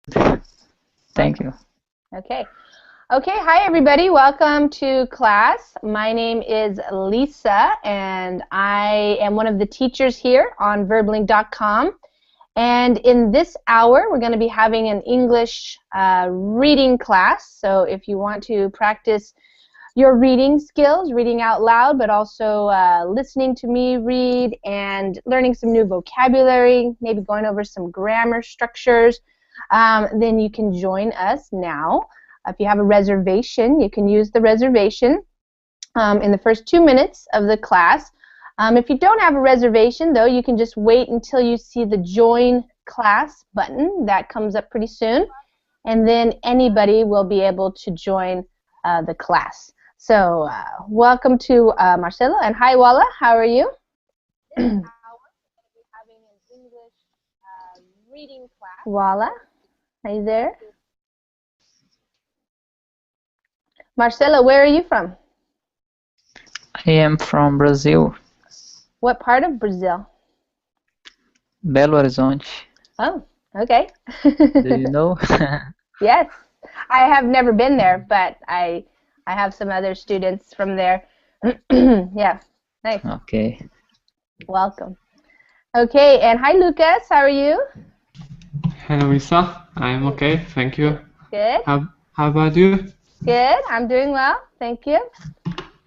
Thank you. Okay. Okay, hi everybody. Welcome to class. My name is Lisa, and I am one of the teachers here on verblink.com. And in this hour, we're going to be having an English reading class. So if you want to practice your reading skills, reading out loud, but also listening to me read and learning some new vocabulary, maybe going over some grammar structures, then you can join us now. If you have a reservation, you can use the reservation in the first 2 minutes of the class. If you don't have a reservation, though, you can just wait until you see the Join Class button. That comes up pretty soon, and then anybody will be able to join the class. So welcome to Marcelo, and hi, Walla. How are you? This hour, we're going to be having an English reading class. Walla, are you there? Marcelo, where are you from? I am from Brazil, What part of Brazil? Belo Horizonte. Oh, okay. Do you know? Yes. I have never been there, but I have some other students from there. Yeah, nice. Okay. Welcome. Okay, and hi, Lucas. How are you? Hello, Lisa. I'm okay, thank you. Good. How about you? Good. I'm doing well. Thank you.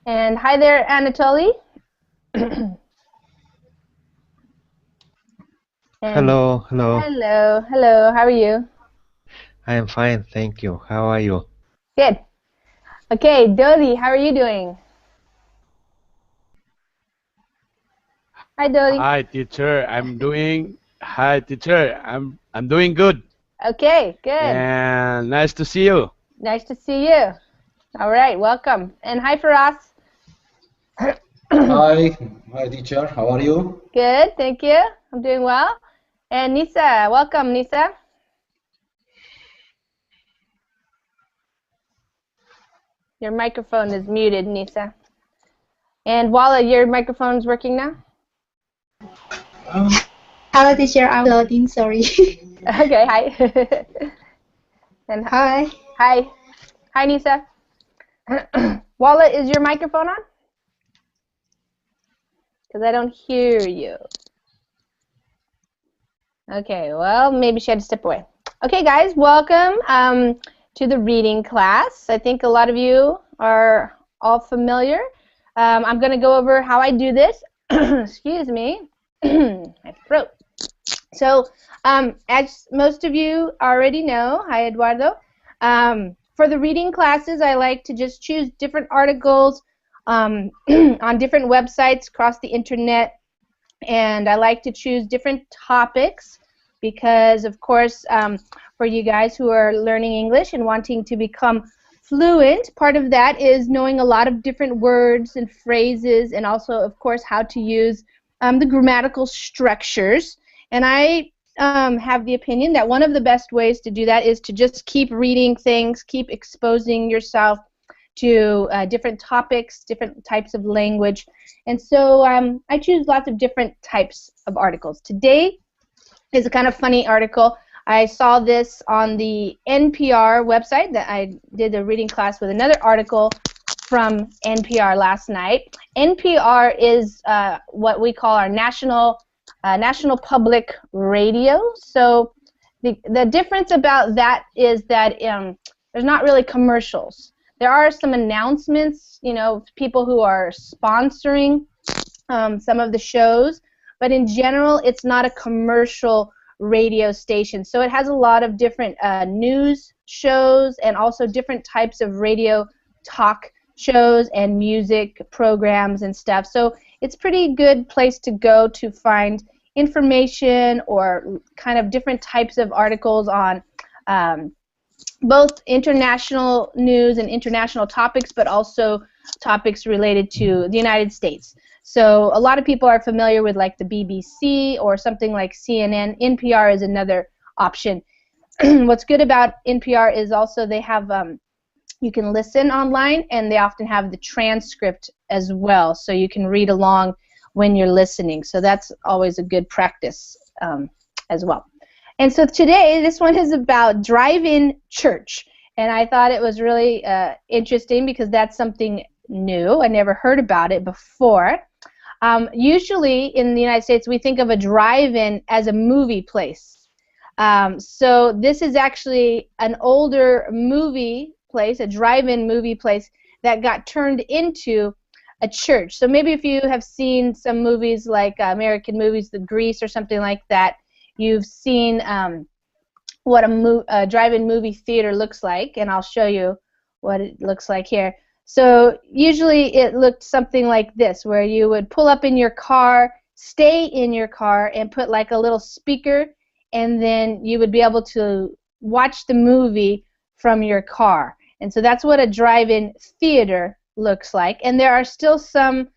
And hi there, Anatoly. Hello. Hello. Hello. How are you? I am fine, thank you. How are you? Good. Okay, Dodi, how are you doing? Hi, Dodi. Hi, teacher. Hi, teacher. I'm doing good. Okay, good. And nice to see you. Nice to see you. All right, welcome. And hi, Faraz. Hi, teacher. How are you? Good, thank you. I'm doing well. And Nisa, welcome, Nisa. Your microphone is muted, Nisa. And Walla, your microphone's working now? Hello, teacher. I'm loading. Sorry. Okay, hi. And Hi. Hi. Hi, Nisa. Walla, is your microphone on? Because I don't hear you. Okay, well, maybe she had to step away. Okay, guys, welcome to the reading class. I think a lot of you are all familiar. I'm going to go over how I do this. Excuse me. My throat. So, as most of you already know, hi, Eduardo. For the reading classes, I like to just choose different articles on different websites across the internet. And I like to choose different topics because, of course, for you guys who are learning English and wanting to become fluent, part of that is knowing a lot of different words and phrases, and also, of course, how to use the grammatical structures. And I have the opinion that one of the best ways to do that is to just keep reading things, keep exposing yourself to different topics, different types of language. And so I choose lots of different types of articles. Today is a kind of funny article. I saw this on the NPR website that I did a reading class with another article from NPR last night. NPR is what we call our national public radio. So the difference about that is that there's not really commercials. There are some announcements, you know, people who are sponsoring some of the shows, but in general, it's not a commercial radio station. So it has a lot of different news shows and also different types of radio talk shows and music programs and stuff. So it's a pretty good place to go to find information or kind of different types of articles on both international news and international topics, but also topics related to the United States. So a lot of people are familiar with like the BBC or something like CNN. NPR is another option. What's good about NPR is also they have, you can listen online, and they often have the transcript as well, so you can read along when you're listening. So that's always a good practice as well. And so today, this one is about drive-in church. And I thought it was really interesting because that's something new. I never heard about it before. Usually in the United States, we think of a drive-in as a movie place. So this is actually an older movie place, a drive-in movie place that got turned into a church. So maybe if you have seen some movies like American movies, The Grease or something like that, you've seen what a drive-in movie theater looks like, and I'll show you what it looks like here. So usually it looked something like this, where you would pull up in your car, stay in your car, and put like a little speaker, and then you would be able to watch the movie from your car. And so that's what a drive-in theater looks like. And there are still some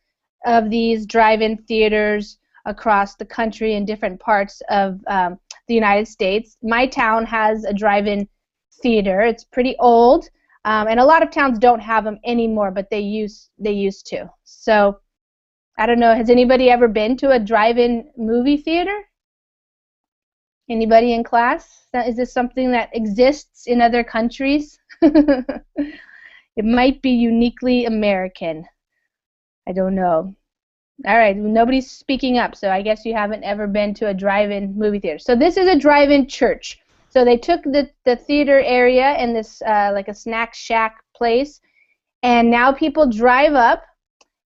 of these drive-in theaters across the country in different parts of the United States. My town has a drive-in theater. It's pretty old, and a lot of towns don't have them anymore, but they used to. So I don't know, has anybody ever been to a drive-in movie theater? Anybody in class? Is this something that exists in other countries? It might be uniquely American. I don't know. All right, nobody's speaking up, so I guess you haven't ever been to a drive-in movie theater. So this is a drive-in church. So they took the theater area and this like a snack shack place, and now people drive up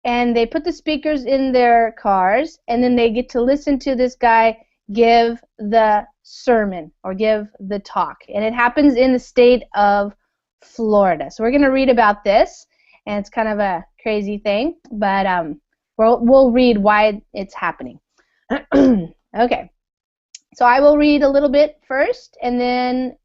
and they put the speakers in their cars, and then they get to listen to this guy give the sermon or give the talk. And it happens in the state of Florida. So we're going to read about this, and it's kind of a crazy thing, but we'll read why it's happening. Okay. So I will read a little bit first, and then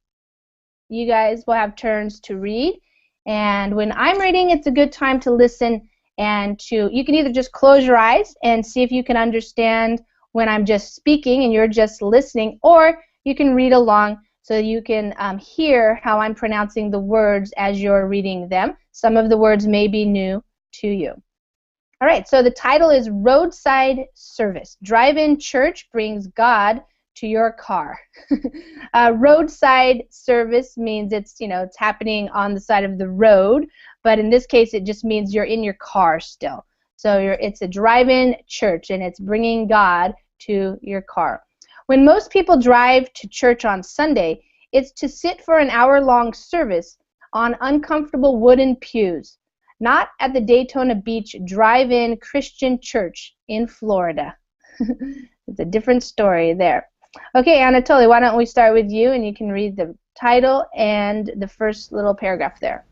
you guys will have turns to read. And when I'm reading, it's a good time to listen, and you can either just close your eyes and see if you can understand when I'm just speaking and you're just listening, or you can read along so you can hear how I'm pronouncing the words as you're reading them. Some of the words may be new to you. All right, so the title is Roadside Service. Drive-in church brings God to your car. Roadside service means it's happening on the side of the road, but in this case it just means you're in your car still. So it's a drive-in church, and it's bringing God to your car. When most people drive to church on Sunday, it's to sit for an hour-long service on uncomfortable wooden pews, not at the Daytona Beach Drive-In Christian Church in Florida. It's a different story there. Okay, Anatoly, why don't we start with you, and you can read the title and the first little paragraph there.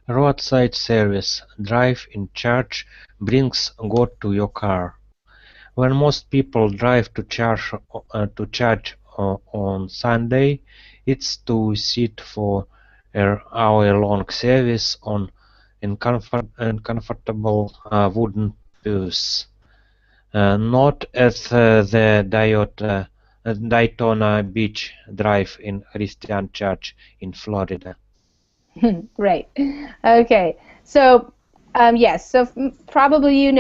Roadside service. Drive-in church brings God to your car. When most people drive to church on Sunday, it's to sit for an hour-long service on uncomfortable wooden pews. Not at the Daytona Beach Drive-in Christian Church in Florida. Right. Okay. So, yes. So probably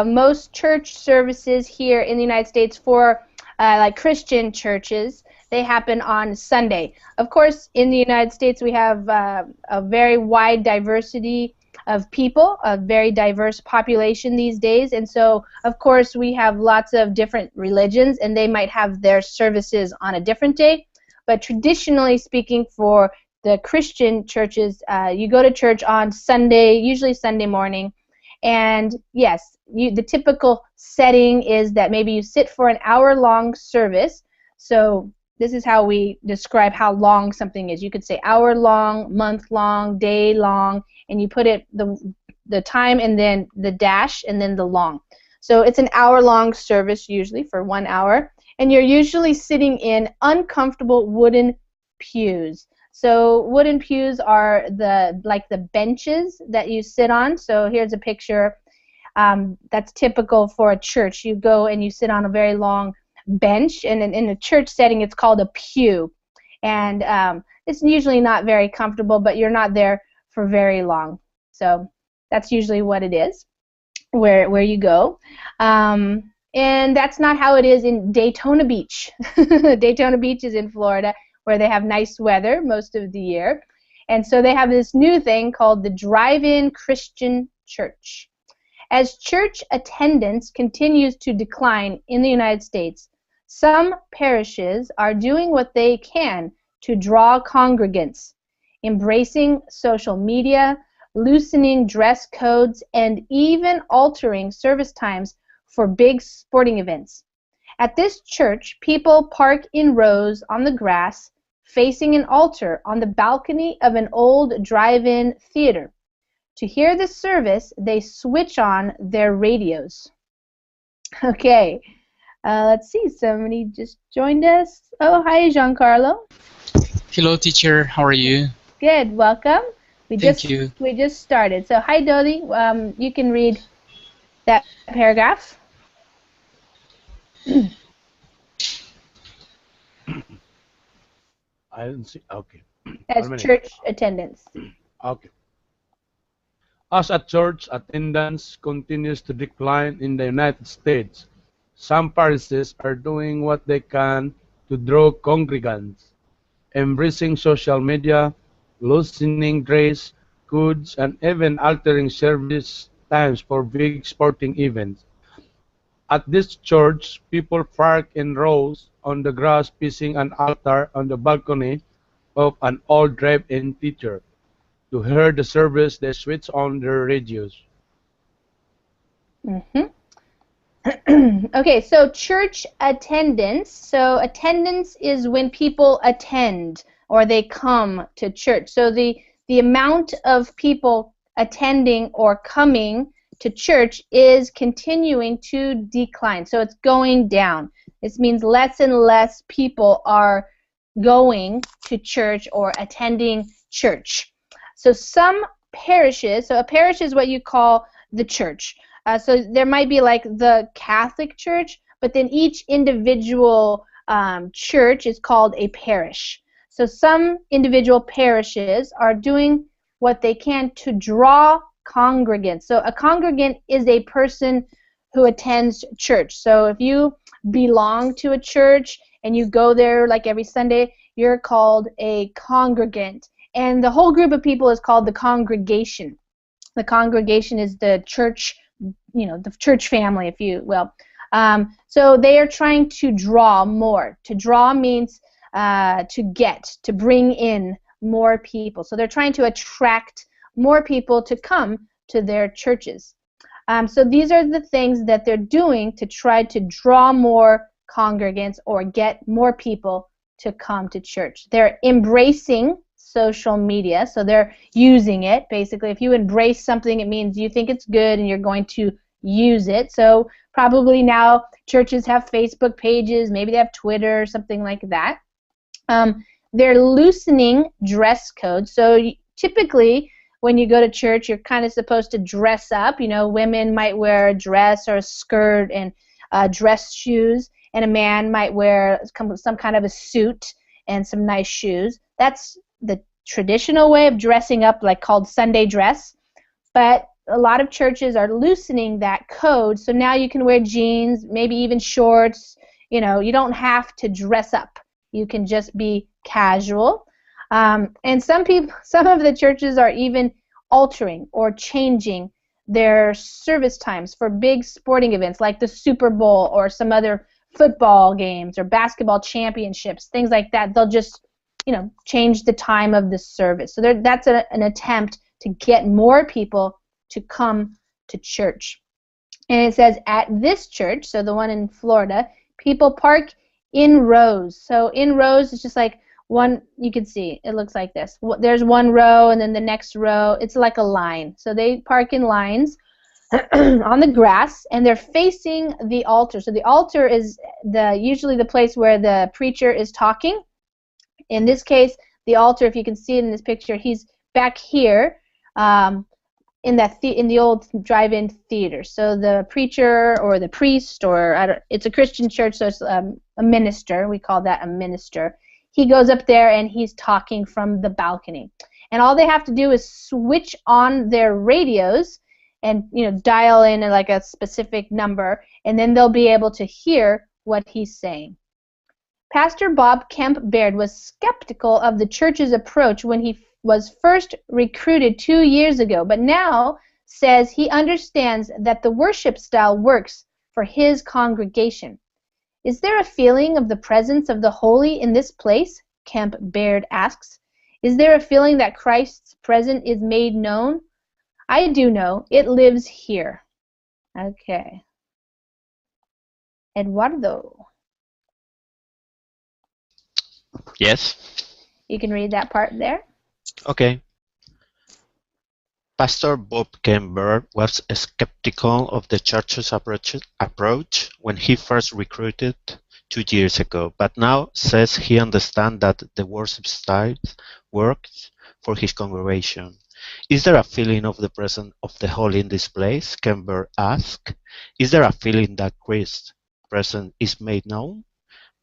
most church services here in the United States for like Christian churches, they happen on Sunday. Of course, in the United States, we have a very wide diversity of people, a very diverse population these days, and so of course we have lots of different religions, and they might have their services on a different day. But traditionally speaking, for the Christian churches, you go to church on Sunday, usually Sunday morning, and yes, the typical setting is that maybe you sit for an hour-long service. So this is how we describe how long something is. You could say hour-long, month-long, day-long, and you put it the time and then the dash and then the long. So it's an hour-long service usually for 1 hour, and you're usually sitting in uncomfortable wooden pews. So wooden pews are like the benches that you sit on. So here's a picture that's typical for a church. You go and you sit on a very long bench, and in a church setting it's called a pew, and it's usually not very comfortable, but you're not there for very long. So that's usually what it is, where you go. And that's not how it is in Daytona Beach. Daytona Beach is in Florida, where they have nice weather most of the year. And so they have this new thing called the Drive-In Christian Church. As church attendance continues to decline in the United States, some parishes are doing what they can to draw congregants, embracing social media, loosening dress codes, and even altering service times for big sporting events. At this church, people park in rows on the grass, facing an altar on the balcony of an old drive-in theater. To hear the service, they switch on their radios. Okay, let's see, somebody just joined us. Oh, hi, Giancarlo. Hello, teacher. How are you? Good, welcome. We Thank you. just started. So, hi, Dodi. You can read that paragraph. I didn't see. Okay. As 1 minute. church attendance. Okay. As a church attendance continues to decline in the United States, some parishes are doing what they can to draw congregants, embracing social media, loosening dress codes, and even altering service times for big sporting events. At this church, people park in rows on the grass facing an altar on the balcony of an old drive-in theater. To hear the service, they switch on their radios. Okay, so church attendance. So attendance is when people attend or they come to church. So the amount of people attending or coming to church is continuing to decline. So it's going down. This means less and less people are going to church or attending church. So some parishes, so a parish is what you call the church. So there might be like the Catholic Church, but then each individual church is called a parish. So some individual parishes are doing what they can to draw congregants. So a congregant is a person who attends church. So if you belong to a church and you go there like every Sunday, you're called a congregant. And the whole group of people is called the congregation. The congregation is the church, the church family, if you will. So they are trying to draw more. To draw means to bring in more people. So they're trying to attract more people to come to their churches. So these are the things that they're doing to try to draw more congregants or get more people to come to church. They're embracing social media, so they're using it. Basically, if you embrace something, it means you think it's good and you're going to use it. So probably now churches have Facebook pages, maybe they have Twitter or something like that. They're loosening dress codes. So typically when you go to church, you're kind of supposed to dress up. Women might wear a dress or a skirt and dress shoes, and a man might wear some kind of a suit and some nice shoes. That's the traditional way of dressing up, like called Sunday dress. But a lot of churches are loosening that code, so now you can wear jeans, maybe even shorts. You don't have to dress up. You can just be casual. And some of the churches are even altering or changing their service times for big sporting events like the Super Bowl or some other football games or basketball championships, things like that. They'll just change the time of the service. So that's an attempt to get more people to come to church. And it says at this church, so the one in Florida, people park in rows. So in rows is just like one, you can see, it looks like this. There's one row and then the next row. It's like a line. So they park in lines on the grass, and they're facing the altar. So the altar is usually the place where the preacher is talking. In this case, the altar, if you can see it in this picture, he's back here in the old drive-in theater. So the preacher or the priest, it's a Christian church, so it's a minister. We call that a minister. He goes up there and he's talking from the balcony. And all they have to do is switch on their radios, and dial in like a specific number, and then they'll be able to hear what he's saying. Pastor Bob Kemp Baird was skeptical of the church's approach when he was first recruited 2 years ago, but now says he understands that the worship style works for his congregation. Is there a feeling of the presence of the holy in this place? Kemp Baird asks. Is there a feeling that Christ's presence is made known? I do know. It lives here. Okay. Eduardo. Yes. You can read that part there. Okay. Pastor Bob Kember was skeptical of the church's approach when he first recruited 2 years ago, but now says he understands that the worship style works for his congregation. Is there a feeling of the presence of the Holy in this place? Kember asked. Is there a feeling that Christ's presence is made known?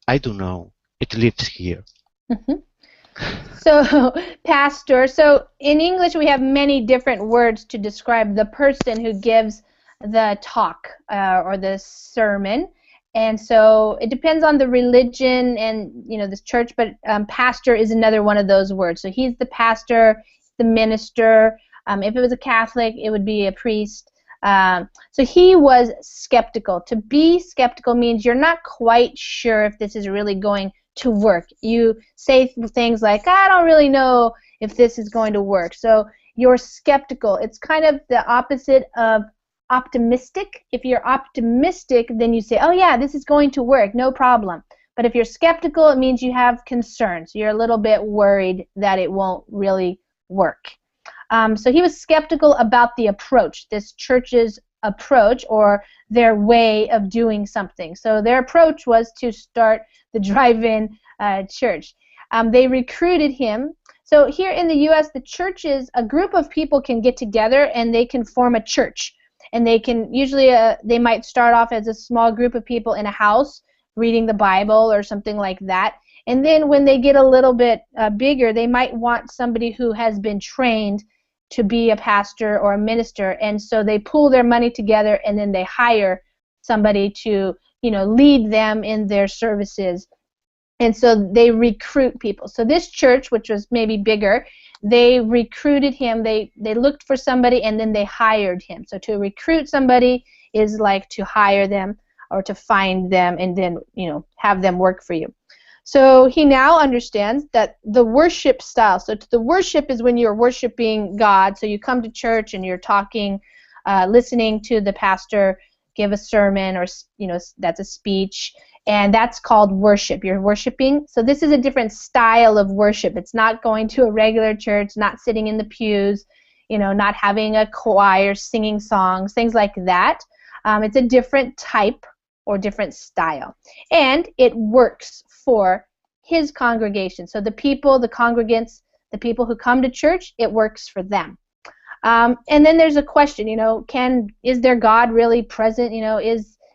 I do know. It lives here. So, pastor, so in English we have many different words to describe the person who gives the talk or the sermon. And so it depends on the religion and, this church, but pastor is another one of those words. So he's the pastor, the minister. If it was a Catholic, it would be a priest. So he was skeptical. To be skeptical means you're not quite sure if this is really going to work. You say things like, I don't really know if this is going to work. So you're skeptical. It's kind of the opposite of optimistic. If you're optimistic, then you say, oh yeah, this is going to work, no problem. But if you're skeptical, it means you have concerns. You're a little bit worried that it won't really work. So he was skeptical about the approach, this church's approach or their way of doing something. So their approach was to start the drive-in church. They recruited him. So here in the U.S., the churches, a group of people can get together and they can form a church. And they can usually, they might start off as a small group of people in a house reading the Bible or something like that. And then when they get a little bit bigger, they might want somebody who has been trained to be a pastor or a minister. And so they pool their money together and then they hire somebody to, lead them in their services. And so they recruit people. So this church, which was maybe bigger, they recruited him. They looked for somebody and then they hired him. So to recruit somebody is like to hire them or to find them and then, have them work for you. So he now understands that the worship style, so the worship is when you're worshiping God. So you come to church and you're talking, listening to the pastor give a sermon or, that's a speech. And that's called worship. You're worshiping. So this is a different style of worship. It's not going to a regular church, not sitting in the pews, not having a choir, singing songs, things like that. It's a different type or different style. And it works for his congregation. So the people, the congregants, the people who come to church, it works for them. And then there's a question, is there God really present?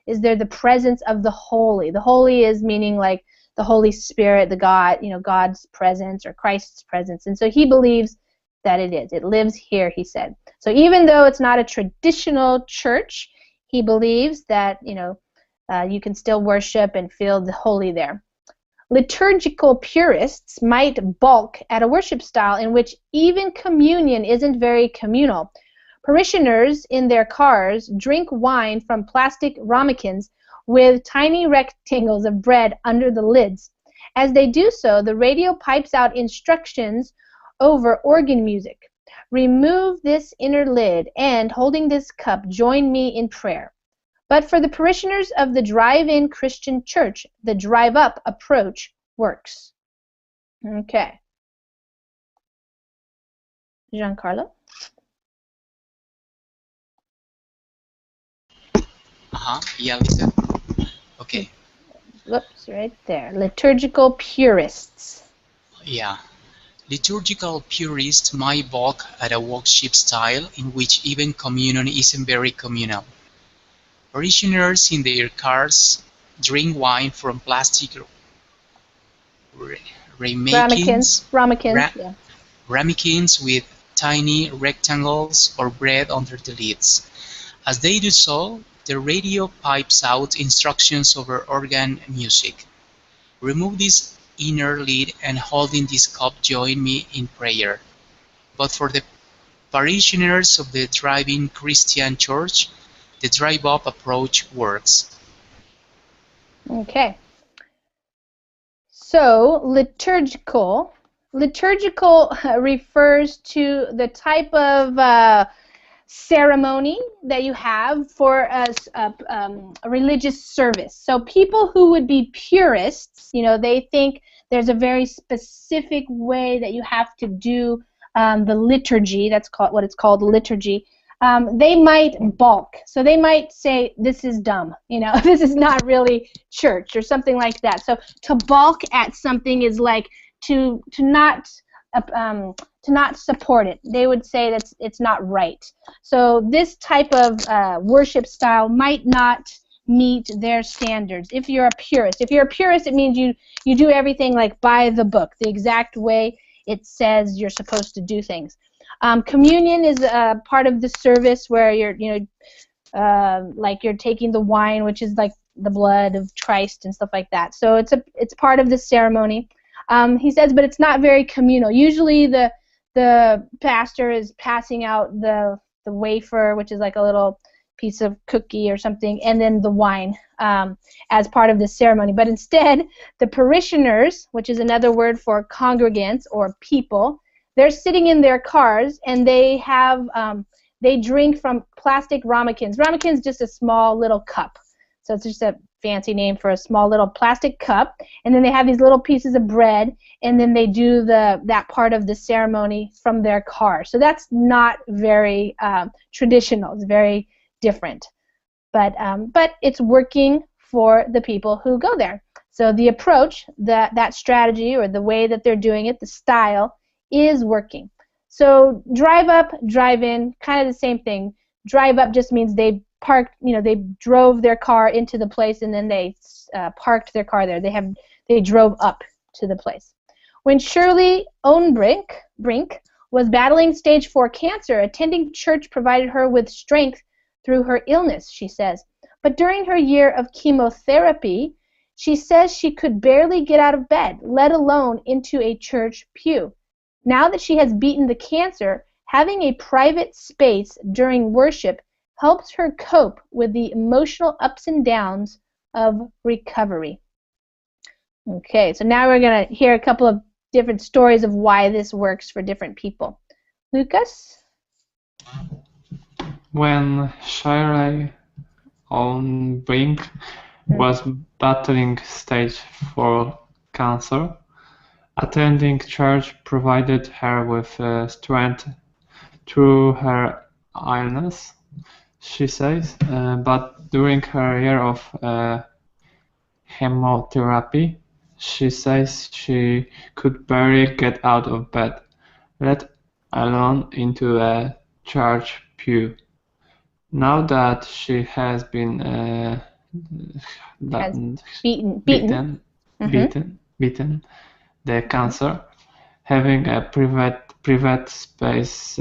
Is there the presence of the holy? The holy is meaning like the Holy Spirit, the God, God's presence or Christ's presence. And so he believes that it is. It lives here, he said. So even though it's not a traditional church, he believes that, you can still worship and feel the holy there. Liturgical purists might balk at a worship style in which even communion isn't very communal. Parishioners in their cars drink wine from plastic ramekins with tiny rectangles of bread under the lids. As they do so, the radio pipes out instructions over organ music. Remove this inner lid and, holding this cup, join me in prayer. But for the parishioners of the drive-in Christian church, the drive-up approach works. Okay. Giancarlo? Yeah, Lisa. Okay. Whoops, right there. Liturgical purists. Yeah. Liturgical purists might balk at a worship style in which even communion isn't very communal. Parishioners in their cars drink wine from plastic ramekins Ramekins, yeah. ramekins with tiny rectangles or bread under the lids. As they do so, the radio pipes out instructions over organ music. Remove this inner lid and holding this cup join me in prayer. But for the parishioners of the drive-in Christian church, the drive-up approach works. Okay. So, liturgical refers to the type of ceremony that you have for a religious service. So people who would be purists, they think there's a very specific way that you have to do the liturgy. That's what it's called, liturgy. They might balk. So they might say, this is dumb. This is not really church or something like that. So to balk at something is like to not support it. They would say that it's not right. So this type of worship style might not meet their standards. If you're a purist, it means you do everything like by the book, the exact way it says you're supposed to do things. Communion is a part of the service where you're like you're taking the wine, which is like the blood of Christ and stuff like that. So it's part of the ceremony. He says, but it's not very communal. Usually the pastor is passing out the wafer, which is like a little piece of cookie or something, and then the wine as part of the ceremony. But instead, the parishioners, which is another word for congregants or people, they're sitting in their cars and they drink from plastic ramekins. Ramekins is just a small little cup. So it's just a fancy name for a small little plastic cup, and then they have these little pieces of bread, and then they do that part of the ceremony from their car. So that's not very traditional. It's very different, but it's working for the people who go there. So the approach, that strategy, or the way that they're doing it, the style, is working. So drive up, drive in, kind of the same thing. Drive up just means they parked, they drove their car into the place and then they parked their car there. They drove up to the place. When Shirley Ohnbrink was battling stage 4 cancer, attending church provided her with strength through her illness, she says. But during her year of chemotherapy, she says she could barely get out of bed, let alone into a church pew. Now that she has beaten the cancer, having a private space during worship helps her cope with the emotional ups and downs of recovery. Okay, so now we're going to hear a couple of different stories of why this works for different people. Lucas? When Shirley Ohnbrink was battling stage 4 cancer, attending church provided her with strength through her illness, she says, but during her year of chemotherapy, she says she could barely get out of bed, let alone into a church pew. Now that she has been beaten the cancer, having a private space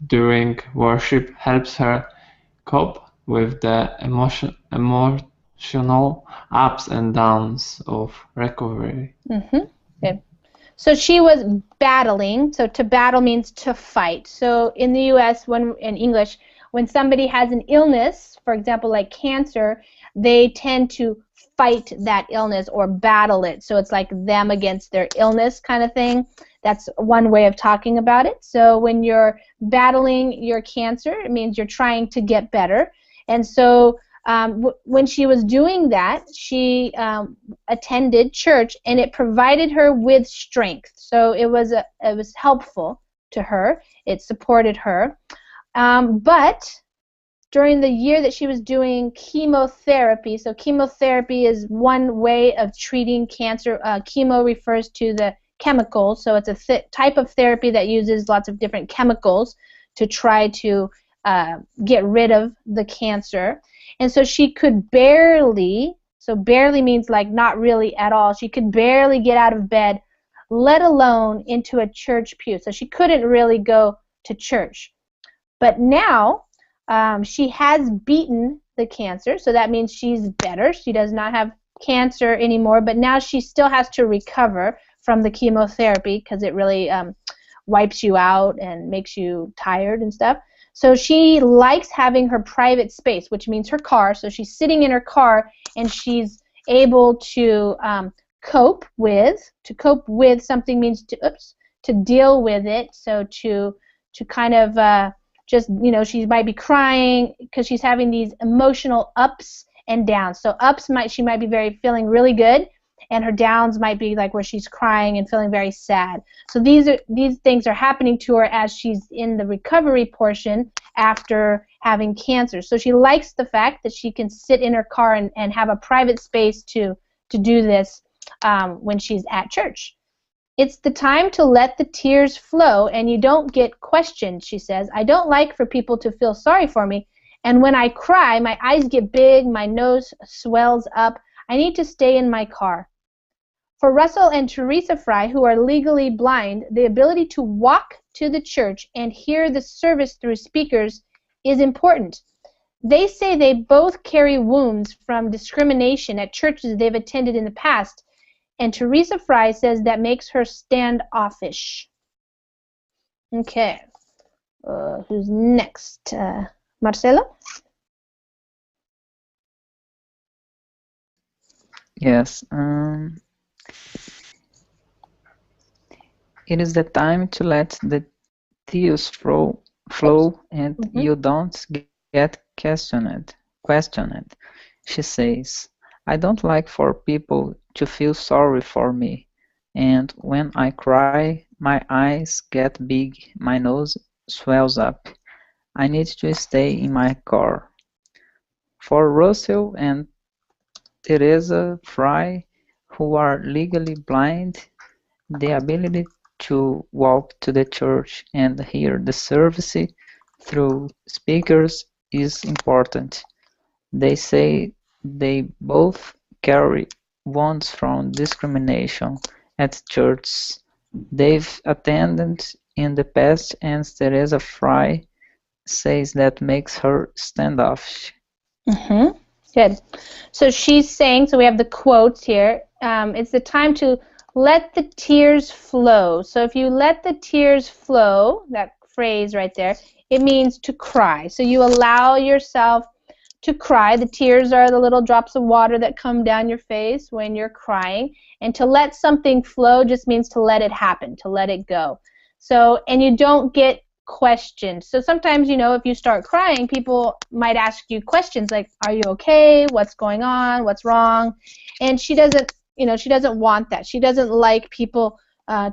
during worship helps her cope with the emotional ups and downs of recovery. Okay. So she was battling. So to battle means to fight. So in the U.S., in English, when somebody has an illness, for example, like cancer, they tend to fight that illness or battle it. So it's like them against their illness kind of thing. That's one way of talking about it. So when you're battling your cancer, it means you're trying to get better. And so when she was doing that, she attended church, and it provided her with strength. So it was helpful to her. It supported her. But during the year that she was doing chemotherapy, so chemotherapy is one way of treating cancer. Chemo refers to the chemicals, so it's a type of therapy that uses lots of different chemicals to try to get rid of the cancer. And so she could barely, so barely means like not really at all, she could barely get out of bed, let alone into a church pew. So she couldn't really go to church. But now she has beaten the cancer, so that means she's better. She does not have cancer anymore, but now she still has to recover from the chemotherapy because it really wipes you out and makes you tired and stuff. So she likes having her private space, which means her car. So she's sitting in her car and she's able to cope with. To cope with something means to deal with it. So to kind of just, you know, she might be crying because she's having these emotional ups and downs. So ups she might be feeling really good, and her downs might be like where she's crying and feeling very sad. So these things are happening to her as she's in the recovery portion after having cancer. So she likes the fact that she can sit in her car and have a private space to do this when she's at church. It's the time to let the tears flow and you don't get questioned, she says. I don't like for people to feel sorry for me, and when I cry, my eyes get big, my nose swells up. I need to stay in my car. For Russell and Teresa Fry, who are legally blind, the ability to walk to the church and hear the service through speakers is important. They say they both carry wounds from discrimination at churches they've attended in the past, and Teresa Fry says that makes her standoffish. Okay. Who's next? Marcelo? Yes. It is the time to let the tears flow and you don't get questioned. She says, I don't like for people to feel sorry for me, and when I cry, my eyes get big, my nose swells up. I need to stay in my car. For Russell and Teresa Fry, who are legally blind, the ability to walk to the church and hear the service through speakers is important. They say they both carry wounds from discrimination at churches they've attended in the past, and Teresa Fry says that makes her standoffish. Good. So she's saying, so we have the quotes here, it's the time to let the tears flow. So if you let the tears flow, that phrase right there, it means to cry. So you allow yourself to cry. The tears are the little drops of water that come down your face when you're crying. And to let something flow just means to let it happen, to let it go. So, and you don't get questioned. So sometimes, you know, if you start crying, people might ask you questions like, are you okay? What's going on? What's wrong? And she doesn't, you know, she doesn't want that. She doesn't like people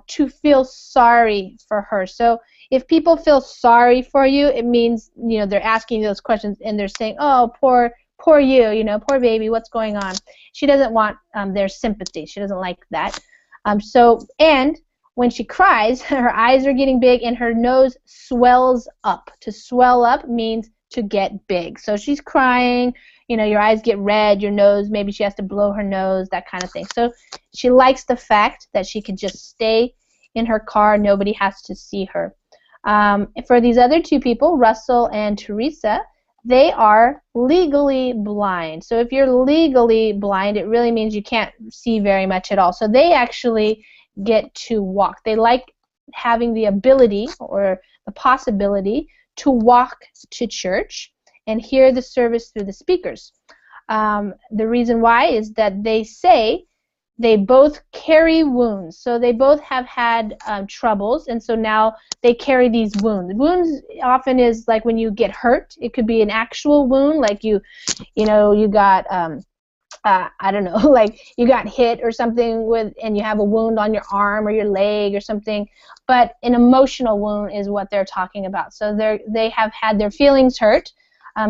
to feel sorry for her. So if people feel sorry for you, it means, you know, they're asking those questions and they're saying, oh, poor you, you know, poor baby, what's going on? She doesn't want their sympathy. She doesn't like that. And when she cries, her eyes are getting big and her nose swells up. To swell up means to get big. So she's crying, you know, your eyes get red, your nose, maybe she has to blow her nose, that kind of thing. So she likes the fact that she can just stay in her car, nobody has to see her. For these other two people, Russell and Teresa, they are legally blind. So if you're legally blind, it really means you can't see very much at all. So they actually get to walk. They like having the ability or the possibility to walk to church and hear the service through the speakers. The reason why is that they say they both carry wounds. So they both have had troubles, and so now they carry these wounds. Wounds often is like when you get hurt. It could be an actual wound, like you got I don't know, like you got hit or something and you have a wound on your arm or your leg or something. But an emotional wound is what they're talking about. So they have had their feelings hurt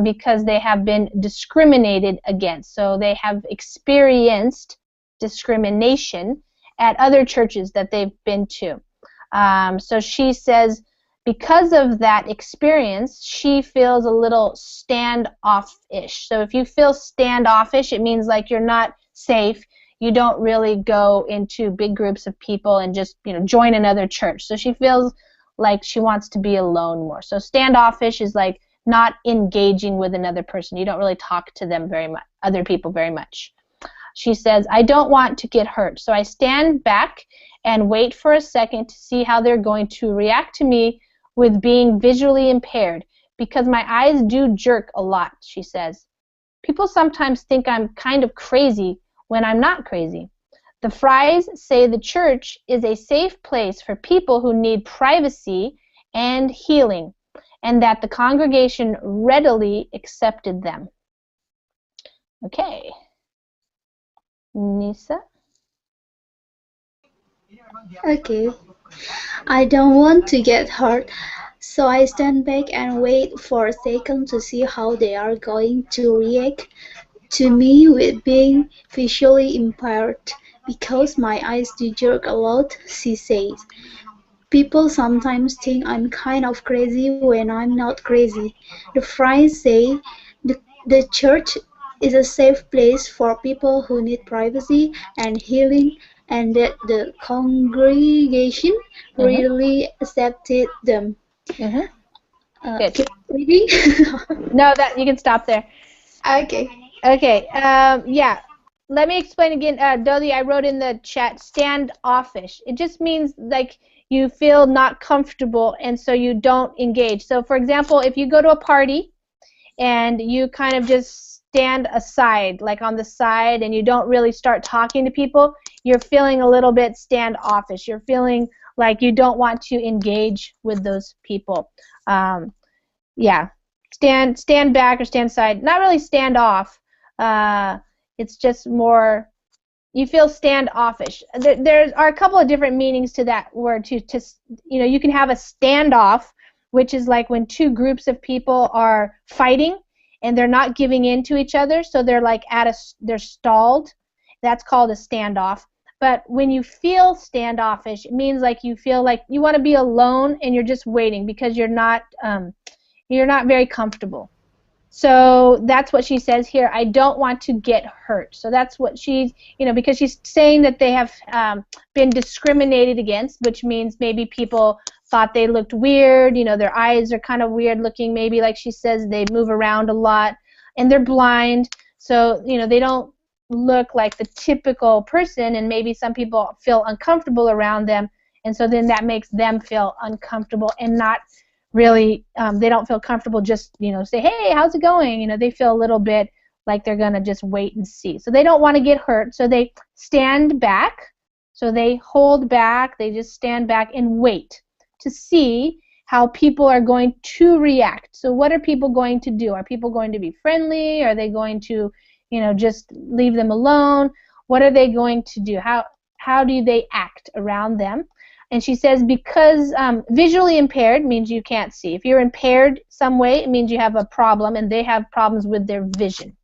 because they have been discriminated against. So they have experienced discrimination at other churches that they've been to. So she says because of that experience, she feels a little standoffish. So if you feel standoffish, it means like you're not safe. You don't really go into big groups of people and just, you know, join another church. So she feels like she wants to be alone more. So standoffish is like not engaging with another person. You don't really talk to them very much, other people very much. She says, I don't want to get hurt, so I stand back and wait for a second to see how they're going to react to me with being visually impaired, because my eyes do jerk a lot, she says. People sometimes think I'm kind of crazy when I'm not crazy. The Fries say the church is a safe place for people who need privacy and healing, and that the congregation readily accepted them. Okay. Nisa? Okay. I don't want to get hurt, so I stand back and wait for a second to see how they are going to react to me with being visually impaired, because my eyes do jerk a lot, she says. People sometimes think I'm kind of crazy when I'm not crazy. The Friars say the church is a safe place for people who need privacy and healing, and that the congregation really accepted them. Good. Keep reading? No, that you can stop there. Okay. Okay. Yeah. Let me explain again. Dodi, I wrote in the chat, standoffish. It just means like you feel not comfortable and so you don't engage. So, for example, if you go to a party and you kind of just stand aside, like on the side, and you don't really start talking to people, you're feeling a little bit standoffish. You're feeling like you don't want to engage with those people. Yeah, stand back or stand aside. Not really stand off. It's just more, you feel standoffish. There are a couple of different meanings to that word too. You can have a standoff, which is like when two groups of people are fighting and they're not giving in to each other, so they're like they're stalled. That's called a standoff. But when you feel standoffish, it means like you feel like you want to be alone and you're just waiting because you're not very comfortable. So that's what she says here. I don't want to get hurt. So that's what she's, because she's saying that they have been discriminated against, which means maybe people thought they looked weird. Their eyes are kind of weird looking. Maybe, like she says, they move around a lot, and they're blind. So, they don't look like the typical person, and maybe some people feel uncomfortable around them, and so then that makes them feel uncomfortable and not really, they don't feel comfortable just, say, hey, how's it going? They feel a little bit like they're going to just wait and see. So they don't want to get hurt, so they stand back. So they hold back, they just stand back and wait to see how people are going to react. So what are people going to do? Are people going to be friendly? Are they going to, just leave them alone? What are they going to do? How do they act around them? And she says because visually impaired means you can't see. If you're impaired some way, it means you have a problem, and they have problems with their vision.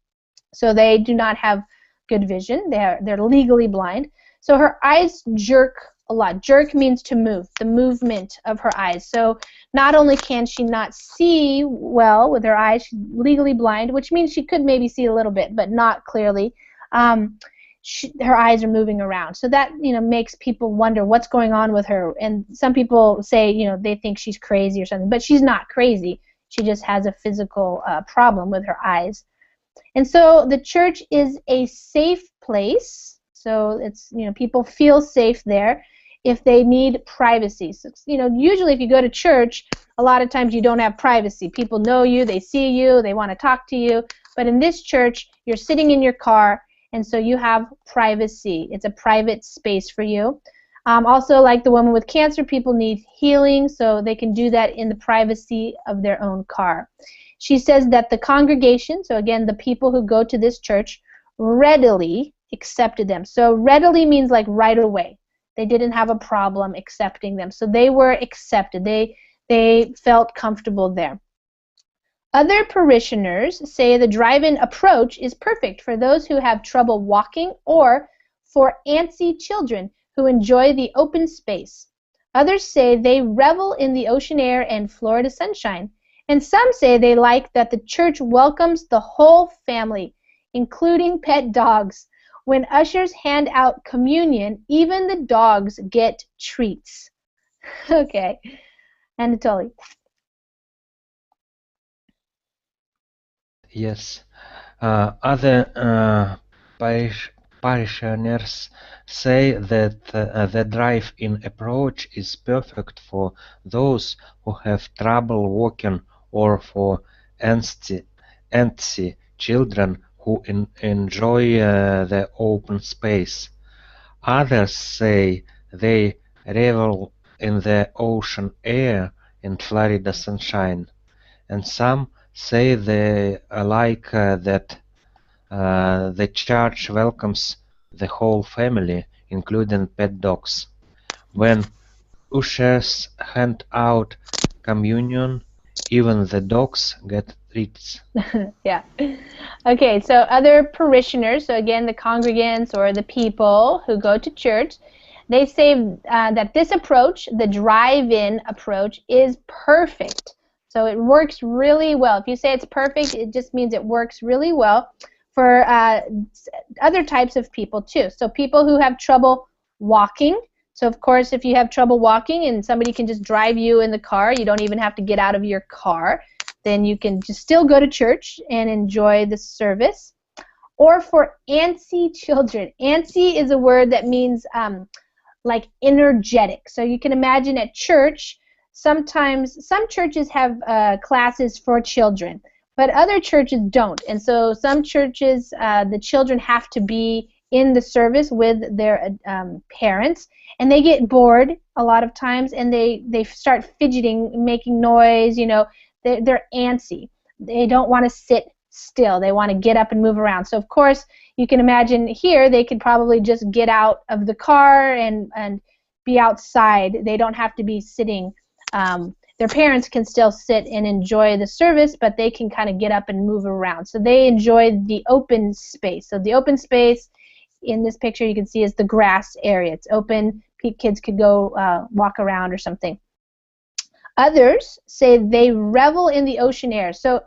So they do not have good vision. They're legally blind. So her eyes jerk a lot. Jerk means to move, the movement of her eyes. So not only can she not see well with her eyes, she's legally blind, which means she could maybe see a little bit, but not clearly. Her eyes are moving around, so that makes people wonder what's going on with her. And some people say they think she's crazy or something, but she's not crazy. She just has a physical problem with her eyes. And so the church is a safe place. So it's people feel safe there if they need privacy. So, usually if you go to church, a lot of times you don't have privacy. People know you, they see you, they want to talk to you. But in this church, you're sitting in your car, and so you have privacy. It's a private space for you. Also, like the woman with cancer, people need healing, so they can do that in the privacy of their own car. She says that the congregation, so again, the people who go to this church, readily accepted them. So readily means like right away. They didn't have a problem accepting them. So they were accepted. They felt comfortable there. Other parishioners say the drive-in approach is perfect for those who have trouble walking or for antsy children who enjoy the open space. Others say they revel in the ocean air and Florida sunshine. And some say they like that the church welcomes the whole family, including pet dogs. When ushers hand out communion, even the dogs get treats. Okay. Anatoly. Yes. Other parishioners say that the drive-in approach is perfect for those who have trouble walking or for antsy children who enjoy the open space. Others say they revel in the ocean air and Florida sunshine, and some say they like that the church welcomes the whole family, including pet dogs. When ushers hand out communion, even the dogs get treats. Yeah. Okay, so other parishioners, so again, the congregants or the people who go to church, they say that this approach, the drive-in approach, is perfect. So it works really well. If you say it's perfect, it just means it works really well for other types of people too. So people who have trouble walking. So of course, if you have trouble walking and somebody can just drive you in the car, you don't even have to get out of your car, then you can just still go to church and enjoy the service. Or for antsy children. Antsy is a word that means like energetic. So you can imagine at church, sometimes some churches have classes for children, but other churches don't. And so some churches, the children have to be in the service with their parents, and they get bored a lot of times, and they start fidgeting, making noise, you know. They're antsy. They don't want to sit still. They want to get up and move around. So of course, you can imagine here they could probably just get out of the car and be outside. They don't have to be sitting. Their parents can still sit and enjoy the service, but they can kind of get up and move around. So they enjoy the open space. So the open space in this picture you can see is the grass area. It's open. Kids could go walk around or something. Others say they revel in the ocean air. So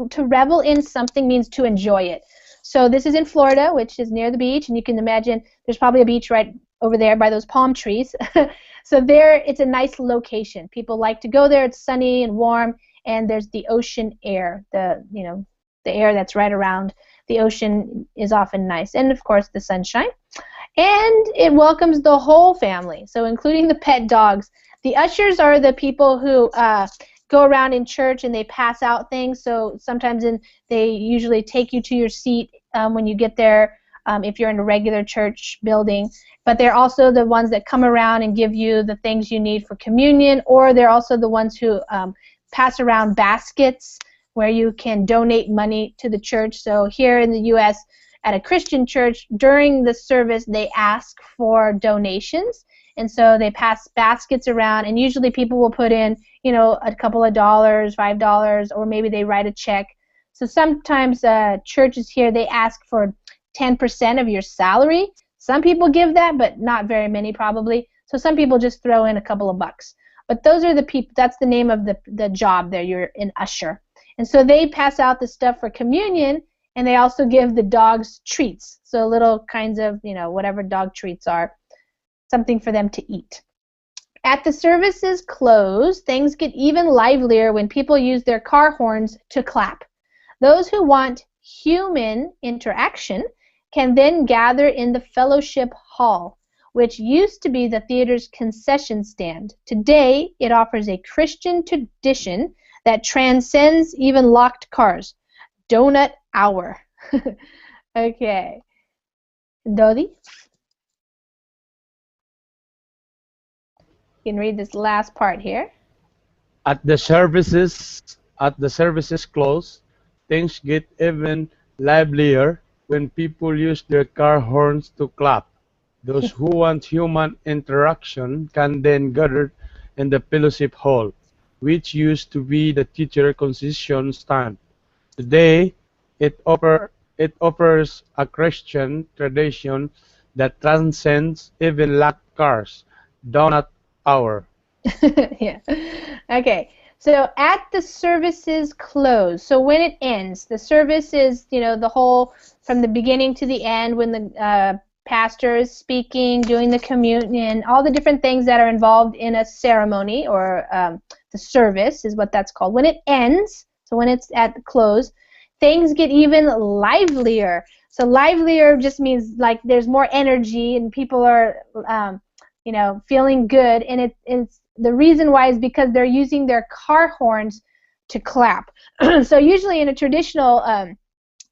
to revel in something means to enjoy it. So this is in Florida, which is near the beach, and you can imagine there's probably a beach right over there by those palm trees. So there, it's a nice location. People like to go there. It's sunny and warm, and there's the ocean air. The air that's right around the ocean is often nice, and of course the sunshine. And it welcomes the whole family, so including the pet dogs. The ushers are the people who go around in church and they pass out things. So sometimes they usually take you to your seat when you get there if you're in a regular church building. But they're also the ones that come around and give you the things you need for communion, or they're also the ones who pass around baskets where you can donate money to the church. So here in the U.S., at a Christian church, during the service, they ask for donations, and so they pass baskets around, and usually people will put in, you know, a couple of dollars, $5, or maybe they write a check. So sometimes churches here, they ask for 10% of your salary. Some people give that, but not very many probably. So some people just throw in a couple of bucks. But those are the people. That's the name of the job there. You're an usher, and so they pass out the stuff for communion. And they also give the dogs treats, so little kinds of, you know, whatever dog treats are, something for them to eat. At the service's close, things get even livelier when people use their car horns to clap. Those who want human interaction can then gather in the fellowship hall, which used to be the theater's concession stand. Today, it offers a Christian tradition that transcends even locked cars. Donut hour. Okay. Dodi? You can read this last part here. At the services close, things get even livelier when people use their car horns to clap. Those who want human interaction can then gather in the fellowship hall, which used to be the teacher concession stand. Today, it offers a Christian tradition that transcends even locked cars. Donut hour. Yeah. Okay. So at the service's close, so when it ends, the service is, you know, the whole, from the beginning to the end, when the pastor is speaking, doing the communion, all the different things that are involved in a ceremony, or the service is what that's called. When it ends, so when it's at the close, things get even livelier. So livelier just means like there's more energy and people are, you know, feeling good. And it's the reason why is because they're using their car horns to clap. So usually in a traditional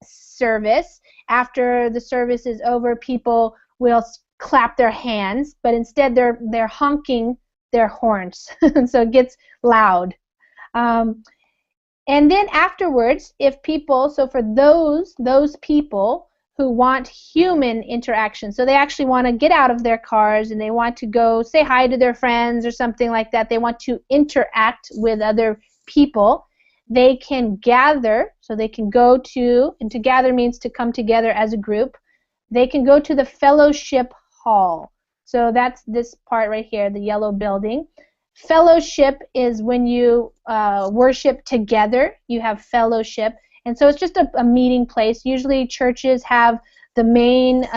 service, after the service is over, people will clap their hands, but instead they're honking their horns, so it gets loud. And then afterwards, if people, so for those people who want human interaction, so they actually want to get out of their cars and they want to go say hi to their friends or something like that, they want to interact with other people, they can gather, so they can go to, and to gather means to come together as a group, they can go to the fellowship hall. So that's this part right here, the yellow building. Fellowship is when you worship together, you have fellowship, and so it's just a meeting place. Usually churches have the main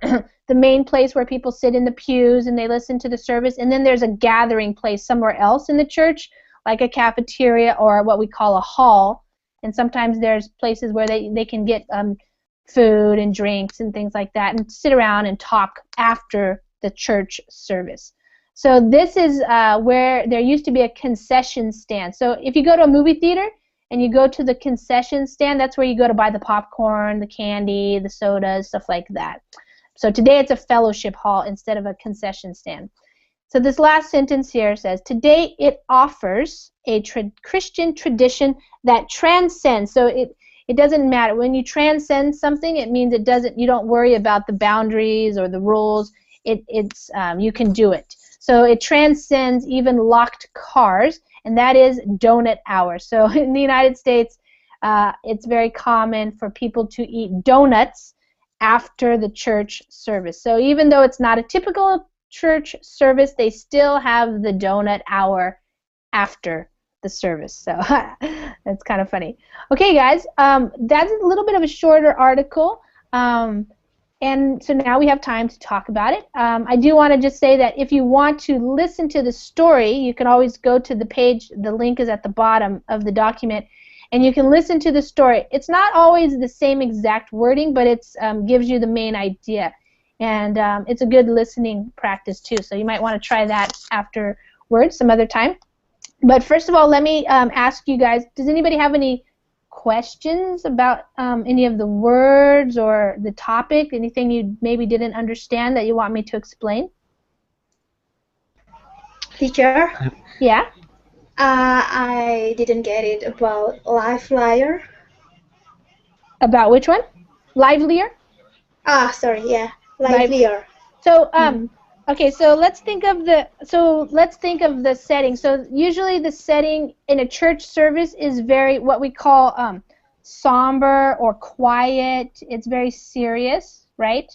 the main place where people sit in the pews and they listen to the service, and then there's a gathering place somewhere else in the church, like a cafeteria or what we call a hall, and sometimes there's places where they can get food and drinks and things like that and sit around and talk after the church service. So this is where there used to be a concession stand. So if you go to a movie theater and you go to the concession stand, that's where you go to buy the popcorn, the candy, the sodas, stuff like that. So today it's a fellowship hall instead of a concession stand. So this last sentence here says, today it offers a Christian tradition that transcends. So it doesn't matter. When you transcend something, it means you don't worry about the boundaries or the rules. You can do it. So it transcends even locked cars, and that is donut hour. So in the United States, it's very common for people to eat donuts after the church service. So even though it's not a typical church service, they still have the donut hour after the service. So that's kind of funny. Okay, guys, that's a little bit of a shorter article, and so now we have time to talk about it. I do want to just say that if you want to listen to the story, you can always go to the page. The link is at the bottom of the document, and you can listen to the story. It's not always the same exact wording, but it gives you the main idea. And it's a good listening practice too, so you might want to try that afterwards some other time. But first of all, let me ask you guys, does anybody have any questions about any of the words or the topic, anything you maybe didn't understand that you want me to explain? Teacher? Yeah? I didn't get it about livelier. About which one? Livelier? Sorry, yeah. Livelier. So okay, so let's think of the setting. So usually the setting in a church service is very what we call somber or quiet. It's very serious, right?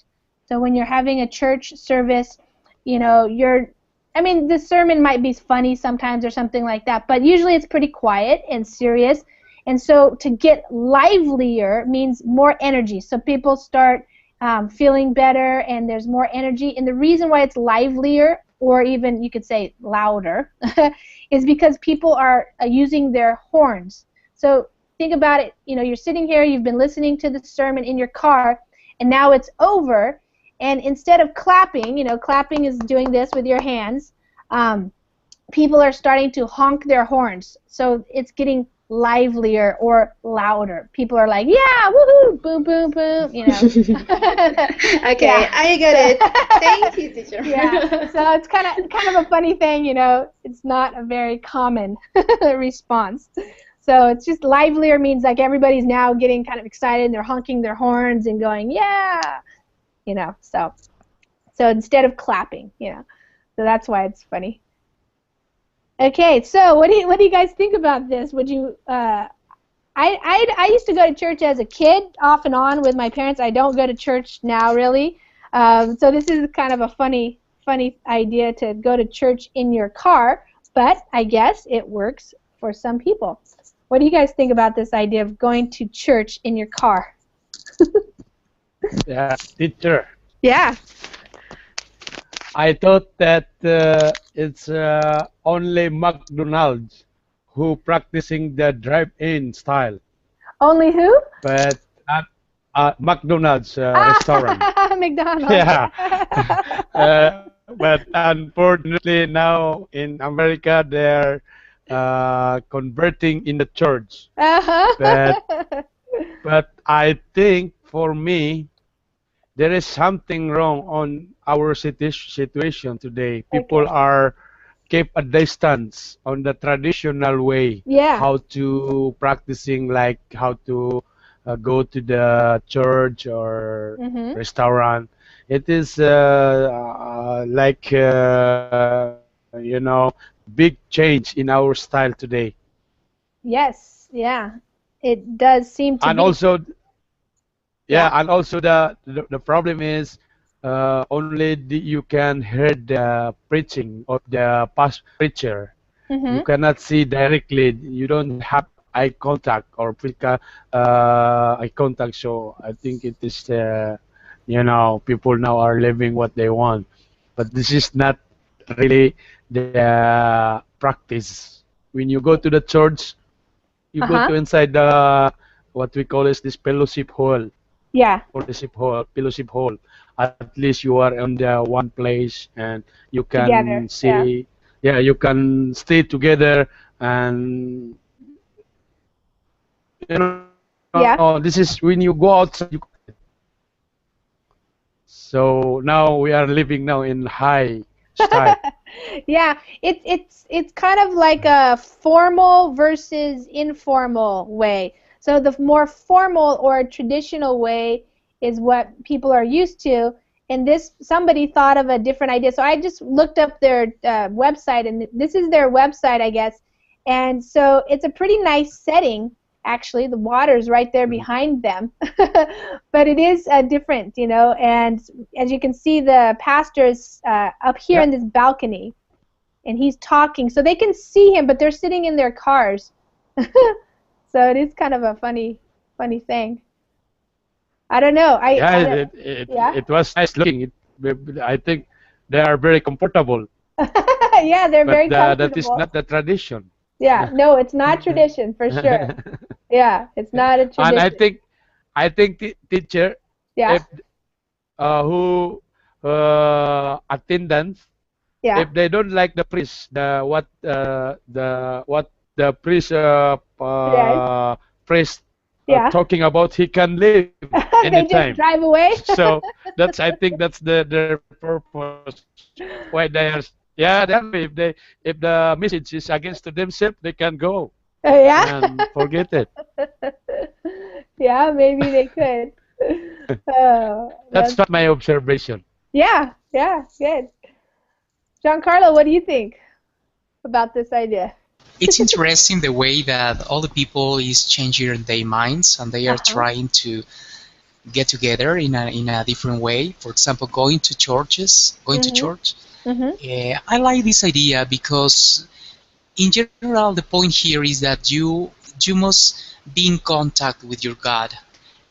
So when you're having a church service, you know, the sermon might be funny sometimes or something like that, but usually it's pretty quiet and serious. And so to get livelier means more energy. So people start feeling better, and there's more energy. And the reason why it's livelier, or even you could say louder, is because people are using their horns. So think about it. You know, you're sitting here, you've been listening to the sermon in your car, and now it's over. And instead of clapping, you know, clapping is doing this with your hands. People are starting to honk their horns. So it's getting livelier or louder. People are like, yeah, woohoo, boom, boom, boom, you know. Okay, yeah. I got it. Thank you, teacher. Yeah, so it's kind of a funny thing, you know. It's not a very common response. So it's just livelier means like everybody's now getting kind of excited and they're honking their horns and going, yeah, you know. So instead of clapping, you know. So that's why it's funny. Okay, so what do you guys think about this? Would you? I used to go to church as a kid, off and on with my parents. I don't go to church now, really. So this is kind of a funny idea to go to church in your car, but I guess it works for some people. What do you guys think about this idea of going to church in your car? Yeah, teacher. Yeah. I thought that it's only McDonald's who practicing the drive-in style, Only who? but McDonald's restaurant. Ah, McDonald's. Yeah. But unfortunately now in America they're converting in the church. But Uh-huh. but I think for me there is something wrong on our situation today. People Okay. are keep a distance on the traditional way, Yeah. how to practicing like how to go to the church or Mhm. restaurant. It is like big change in our style today. Yes. Yeah. It does seem to And be. also, Yeah. yeah, and also the problem is you can hear the preaching of the past preacher. You Mhm. cannot see directly. You don't have eye contact or physical eye contact. So I think it is, people now are living what they want. But this is not really the practice. When you go to the church, you go Uh-huh. to inside the what we call is this fellowship hall, Yeah. fellowship hall. At least you are on the one place and you Together. can Yeah. see, yeah, you can stay together and this is Yeah. when you go outside you cannot. So now we are living now in high style. Yeah, it's kind of like a formal versus informal way. So the more formal or traditional way is what people are used to, and this somebody thought of a different idea. So I just looked up their website, and this is their website, I guess. And so it's a pretty nice setting. Actually, the water's right there Mhm. behind them, but it is different, you know. And as you can see, the pastor's up here Yeah, in this balcony, and he's talking, so they can see him, but they're sitting in their cars. So it is kind of a funny thing. I don't know. yeah, I don't. Yeah. it was nice looking. I think they are very comfortable, Yeah, they're but very that is comfortable. not the tradition. Yeah, no, it's not tradition for sure. Yeah, it's not a And tradition. I think teacher, Yeah, if who attendants, yeah, if they don't like the priest, what the yes, priest yeah. talking about, he can leave They anytime. just drive away. So I think that's their purpose. Why they are leaving. If the message is against to themselves, they can go Yeah. and forget it. Yeah, maybe they could. Oh, That's what my observation. yeah, yeah, good. Giancarlo, what do you think about this idea? It's interesting the way that all the people is changing their minds and they are Uh-huh. trying to get together in a different way. For example, going to Mhm. church. Mhm. I like this idea because in general the point here is that you must be in contact with your God.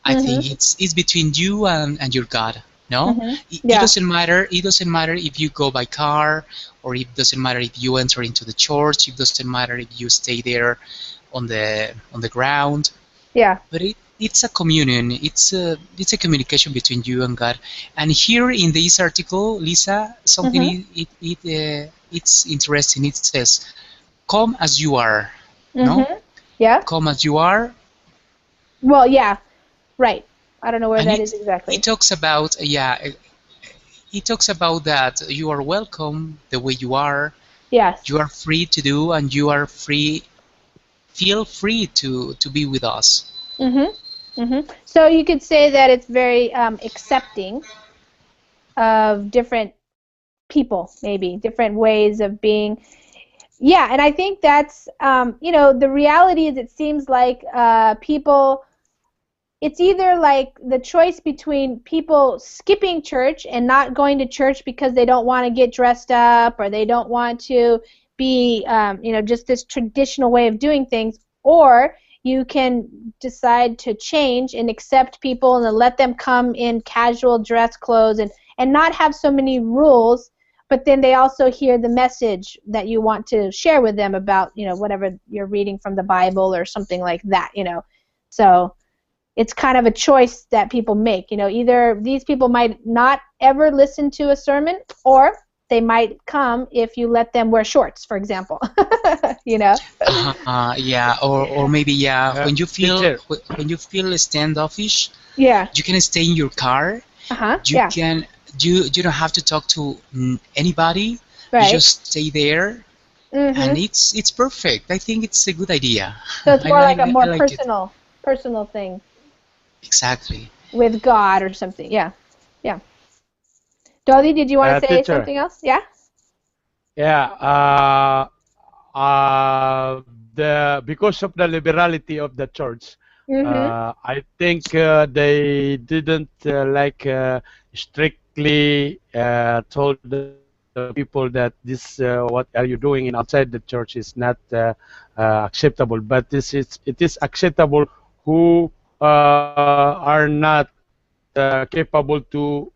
I think Mhm. it's between you and your God. No, Mhm. it Yeah. doesn't matter. It doesn't matter if you go by car, or it doesn't matter if you enter into the church. It doesn't matter if you stay there on the ground. Yeah. But it's a communion. It's a communication between you and God. And here in this article, Lisa, something Mhm. it's interesting. It says, "Come as you are." No, Mhm. Yeah. come as you are, Well, yeah. Right. I don't know where and that is it exactly. talks about it talks about that you are welcome the way you are. You Yes. are free to do, and you are free. Feel free to be with us. Mhm. Mhm. So you could say that it's very accepting of different people, maybe different ways of being. Yeah, and I think that's the reality is it seems like people. It's either like the choice between people skipping church and not going to church because they don't want to get dressed up or they don't want to be, just this traditional way of doing things, or you can decide to change and accept people and then let them come in casual dress clothes and not have so many rules, but then they also hear the message that you want to share with them about, whatever you're reading from the Bible or something like that, So it's kind of a choice that people make. Either these people might not ever listen to a sermon, or they might come if you let them wear shorts, for example. Yeah, or maybe when you Teacher. feel standoffish, Yeah. you can stay in your car. You Yeah. can you don't have to talk to anybody. Right. You just stay there, and Mhm. it's perfect. I think it's a good idea. So it's more like a I more like it. personal thing Exactly. with God or something. Yeah. Yeah. Dolly, did you want to say Teacher. something else? Yeah. Yeah. Because of the liberality of the church, Mhm. I think they didn't strictly told the people that this what are you doing outside the church is not acceptable. But it is acceptable who are not capable to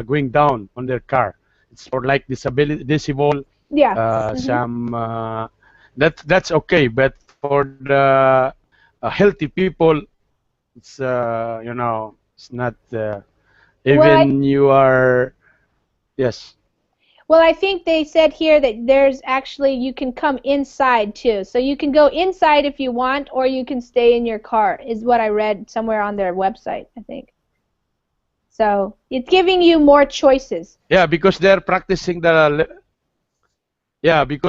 going down on their car. It's for like disabled, Yeah. Mhm. some that's okay. But for the healthy people, it's not Well, I even you are yes. well, I think they said here that there's actually you can come inside too. So you can go inside if you want, or you can stay in your car, is what I read somewhere on their website, I think. So it's giving you more choices. Yeah, because they're practicing because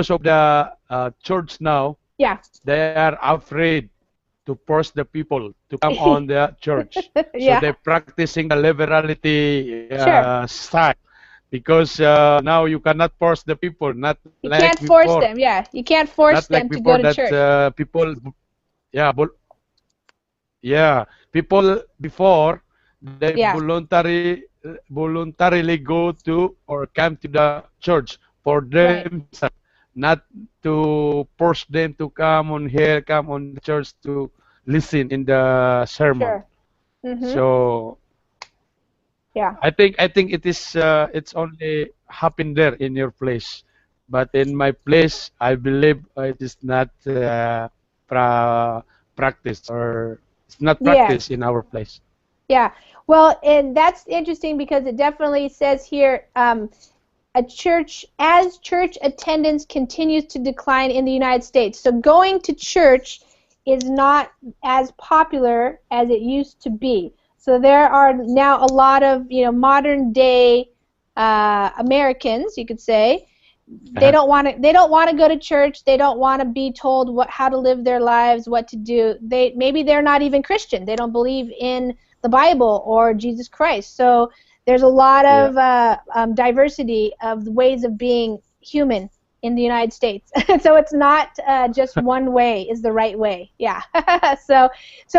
of the church now. Yeah. They are afraid to force the people to come on the church. So Yeah. they're practicing the liberality Sure. style, because now you cannot force the people, not You like can't force before. them. Yeah. You can't Not force like them to before go to that church. people, yeah, yeah, people before they Yeah. voluntarily go to or come to the church for Right. themselves, not to force them to come on here, come on the church to listen in the sermon. Sure. Mhm. So Yeah. I think it's only happen there in your place, but in my place I believe it is not practiced, or it's not Yes. practiced in our place. Yeah. Well, and that's interesting because it definitely says here as church attendance continues to decline in the United States. So going to church is not as popular as it used to be. So there are now a lot of modern day Americans, you could say. They Uh-huh. don't want to go to church. They don't want to be told how to live their lives, what to do. Maybe they're not even Christian. They don't believe in the Bible or Jesus Christ. So there's a lot Yeah. of diversity of ways of being human in the United States. So it's not just one way is the right way. Yeah. So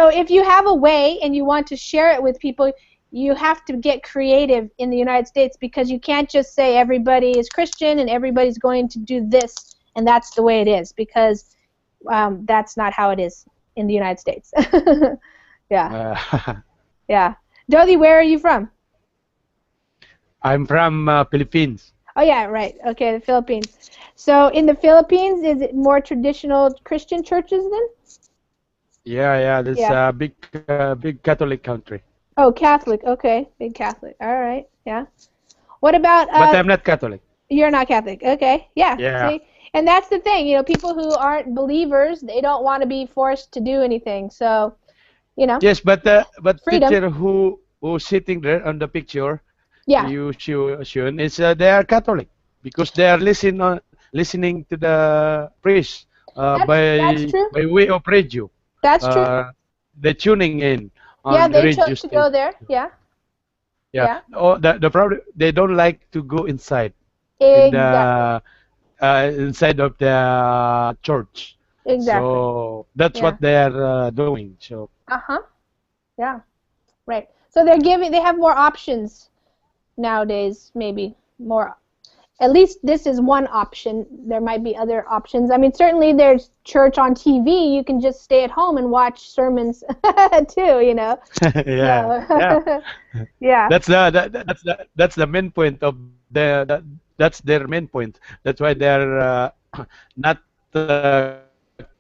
if you have a way and you want to share it with people, you have to get creative in the United States, because you can't just say everybody is Christian and everybody's going to do this and that's the way it is, because that's not how it is in the United States. Yeah. Yeah. Dodi, where are you from? I'm from Philippines. Oh, yeah, right. Okay, the Philippines. So in the Philippines, is it more traditional Christian churches then? Yeah, that's Yeah. a big Catholic country. Oh, Catholic. Okay, big Catholic. All right. Yeah. What about But I'm not Catholic. You're not Catholic. Okay. Yeah. Yeah. See? And that's the thing, people who aren't believers, they don't want to be forced to do anything. So, Yes, but freedom. teacher who's sitting there on the picture Yeah. you shown is they are Catholic, because they are listening to the priest That's true. by way of radio. That's true. They're tuning in Yeah, on the they radio chose to go station. there. Yeah. Yeah. Yeah. Oh, the problem, they don't like to go inside in Exactly. the inside of the church. Exactly. So that's Yeah. what they are doing. So Uh-huh. Yeah. Right. So they have more options nowadays, maybe more. at least this is one option. There might be other options. I mean, certainly there's church on TV. You can just stay at home and watch sermons too, you know. Yeah, yeah. So, yeah. That's the main point of that's their main point. That's why they're not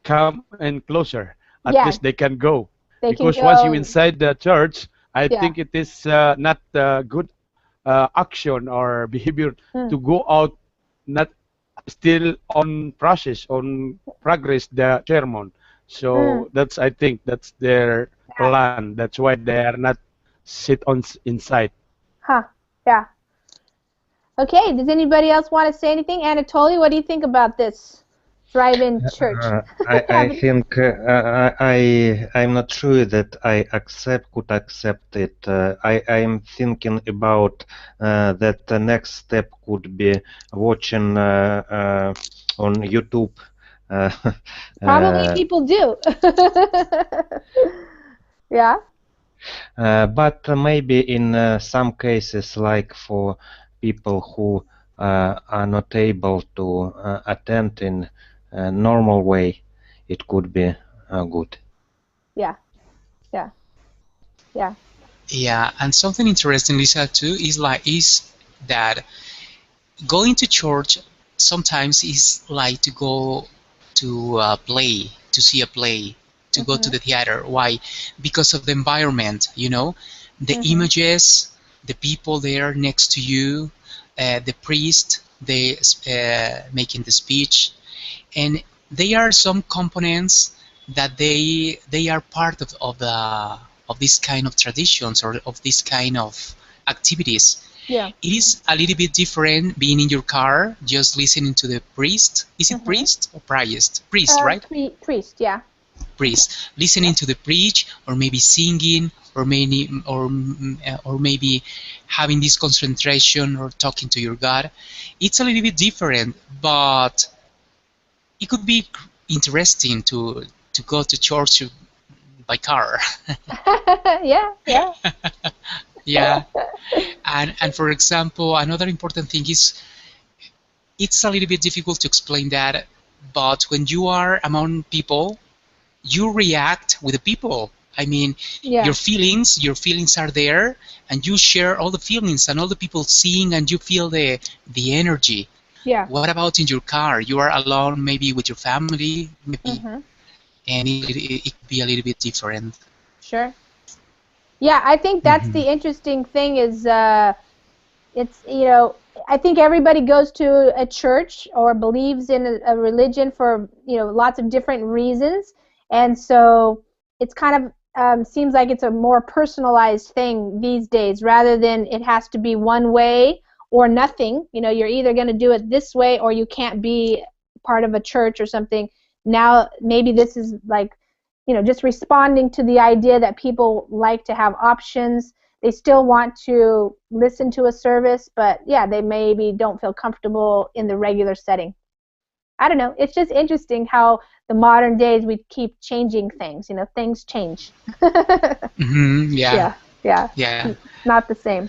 come in closer. At least they can go. Because once you They can inside the go. church, I think it Yeah. is not good action or behavior to Mm. go out not still on process on progress the sermon. Mm. So that's I think that's their Yeah. plan. That's why they are not sit on inside. Huh. Yeah. Okay. Does anybody else want to say anything? Anatoly, what do you think about this drive-in church? I think I'm not sure that I could accept it. I'm thinking about that the next step could be watching on YouTube. Probably people do. Yeah. But maybe in some cases, like for people who are not able to attend in a normal way, it could be good. Yeah. Yeah. Yeah. Yeah, and something interesting, Lisa, too, is that going to church sometimes is like to go to a play, to see a play, to go to Mhm. the theater. Why? Because of the environment, the Mhm. images, the people there next to you, the priest, they making the speech, and they are some components that they are part of this kind of traditions or of this kind of activities. Yeah. It is a little bit different being in your car, just listening to the priest. Is it Mhm. priest or priest? Priest, right? Priest. Yeah. Priest. Listening to the preach, or maybe singing, or maybe having this concentration or talking to your God. It's a little bit different, but it could be interesting to go to church by car. Yeah. Yeah. Yeah, and for example, another important thing is it's a little bit difficult to explain that, but when you are among people, you react with the people. I mean, Yeah. your feelings are there, and you share all the feelings, and all the people seeing, and you feel the energy. Yeah. What about in your car? You are alone, maybe with your family, maybe, Mhm. and it could be a little bit different. Sure. Yeah, I think that's Mhm. the interesting thing is it's I think everybody goes to a church or believes in a religion for lots of different reasons, and so it's kind of seems like it's a more personalized thing these days rather than it has to be one way or nothing. You're either going to do it this way or you can't be part of a church or something. Now maybe this is like just responding to the idea that people like to have options. They still want to listen to a service, but yeah, they maybe don't feel comfortable in the regular setting. I don't know. It's just interesting how the modern days we keep changing things. Things change. Yeah, Yeah, yeah. yeah, It's not the same.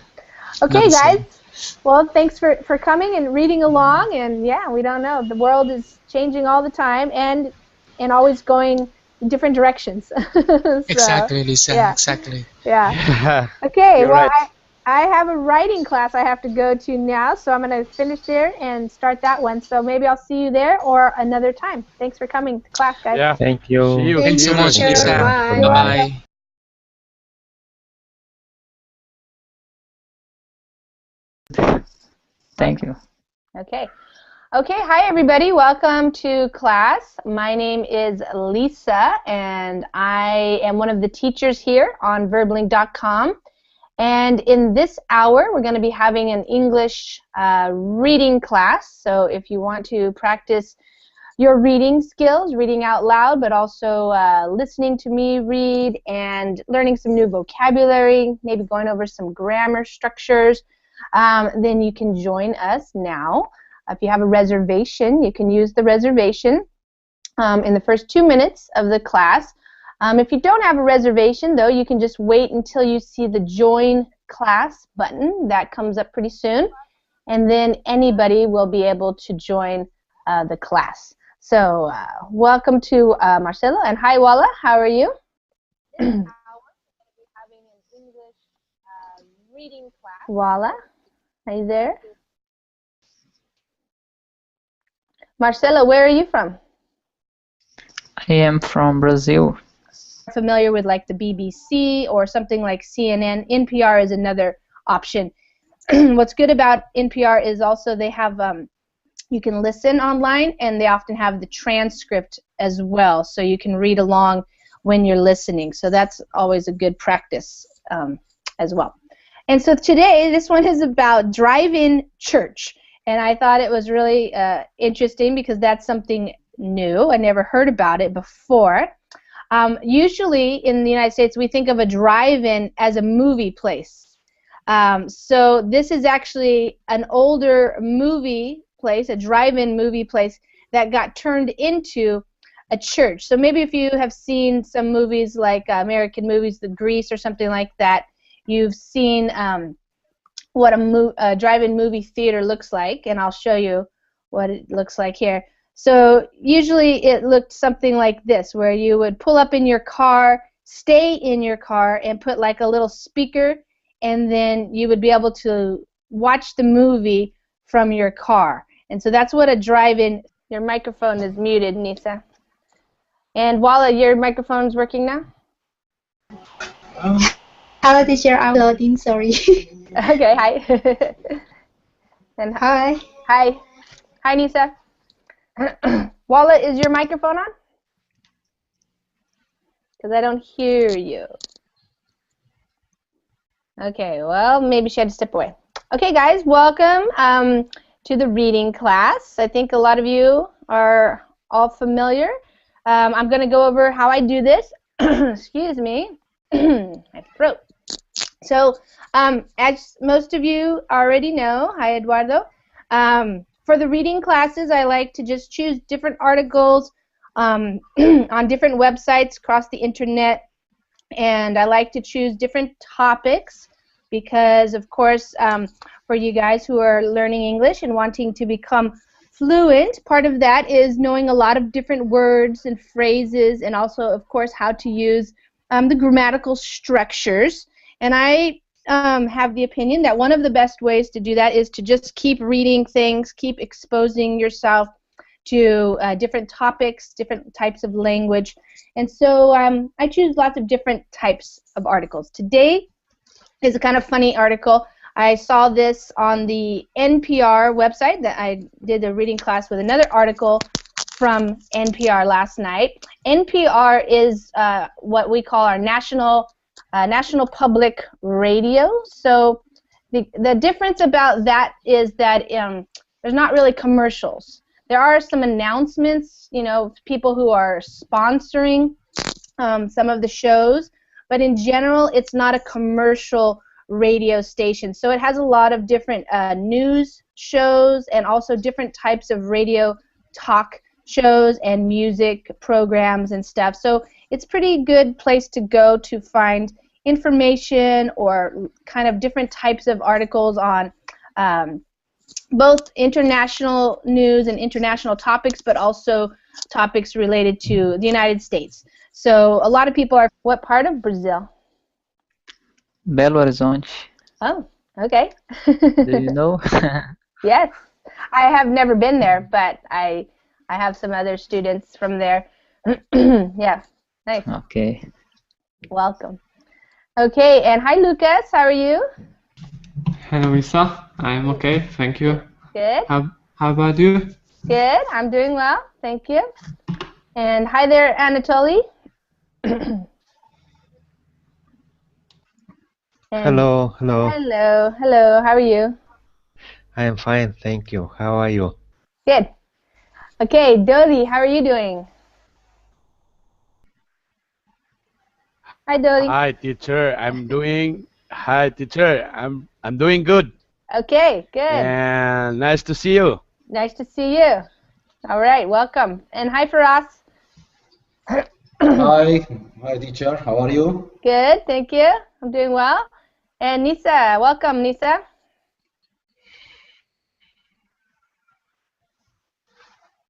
not Okay, the same. guys. Well, thanks for coming and reading along. And yeah, we don't know. The world is changing all the time and always going in different directions. So, Exactly, Lisa. yeah, Exactly. yeah. Yeah, Okay, you're well, right. I have a writing class I have to go to now, so I'm going to finish there and start that one. So maybe I'll see you there or another time. Thanks for coming to class, guys. Yeah. Thank See you. you. Thank See Thanks you, so you much, next Thank you teacher. very Lisa. much. Bye. You're Bye-bye. welcome. Bye. Thank you. Okay. Okay, hi everybody. Welcome to class. My name is Lisa, and I am one of the teachers here on verblink.com. And in this hour, we're going to be having an English reading class. So if you want to practice your reading skills, reading out loud, but also listening to me read and learning some new vocabulary, maybe going over some grammar structures, then you can join us now. If you have a reservation, you can use the reservation in the first 2 minutes of the class. If you don't have a reservation, though, you can just wait until you see the Join Class button. That comes up pretty soon. and then anybody will be able to join the class. So welcome to Marcelo, and hi Walla, how are you? This hour, we're going to be having an English reading class. Walla, are you there? Marcelo, where are you from? I am from Brazil. Familiar with like the BBC or something like CNN. NPR is another option. What's good about NPR is also they have you can listen online, and they often have the transcript as well, so you can read along when you're listening. So that's always a good practice as well. And so today, this one is about drive-in church, and I thought it was really interesting because that's something new. I never heard about it before. Usually in the United States, we think of a drive-in as a movie place. So this is actually an older movie place, a drive-in movie place that got turned into a church. So maybe if you have seen some movies like American movies, The Grease or something like that, you've seen what a drive-in movie theater looks like, and I'll show you what it looks like here. So usually it looked something like this, where you would pull up in your car, stay in your car, and put like a little speaker, and then you would be able to watch the movie from your car. And so that's what a drive-in. Your microphone is muted, Nisa. And Walla, your microphone's working now? Hello, teacher. I'm loading. Sorry. Okay, hi. And Hi. Hi. Hi, Nisa. Walla, is your microphone on? Because I don't hear you. Okay, well, maybe she had to step away. Okay, guys, welcome to the reading class. I think a lot of you are all familiar. I'm going to go over how I do this. Excuse me. My throat. So, as most of you already know, hi, Eduardo. For the reading classes, I like to just choose different articles on different websites across the internet, and I like to choose different topics because, of course, for you guys who are learning English and wanting to become fluent, part of that is knowing a lot of different words and phrases, and also, of course, how to use the grammatical structures. And I have the opinion that one of the best ways to do that is to just keep reading things, keep exposing yourself to different topics, different types of language. And so I choose lots of different types of articles. Today is a kind of funny article. I saw this on the NPR website. That I did a reading class with another article from NPR last night. NPR is what we call our national public radio. So the difference about that is that there's not really commercials. There are some announcements, you know, people who are sponsoring some of the shows, but in general, it's not a commercial radio station. So it has a lot of different news shows and also different types of radio talk shows and music programs and stuff. So it's a pretty good place to go to find information or kind of different types of articles on both international news and international topics, but also topics related to the United States. So a lot of people are, what part of Brazil? Belo Horizonte. Oh, okay. Do you know? Yes. I have never been there, but I have some other students from there. Yeah, nice. Okay. Welcome. Okay, and hi Lucas, how are you? Hello, Isa. I'm okay, thank you. Good. How about you? Good, I'm doing well, thank you. And hi there, Anatoly. Hello, hello. Hello, hello, how are you? I am fine, thank you. How are you? Good. Okay, Dodi, how are you doing? Hi, Dodi. Hi, teacher. Hi, teacher. I'm doing good. Okay, good. And nice to see you. Nice to see you. All right, welcome. And hi, Faraz. Hi, teacher. How are you? Good, thank you. I'm doing well. And Nisa, welcome, Nisa.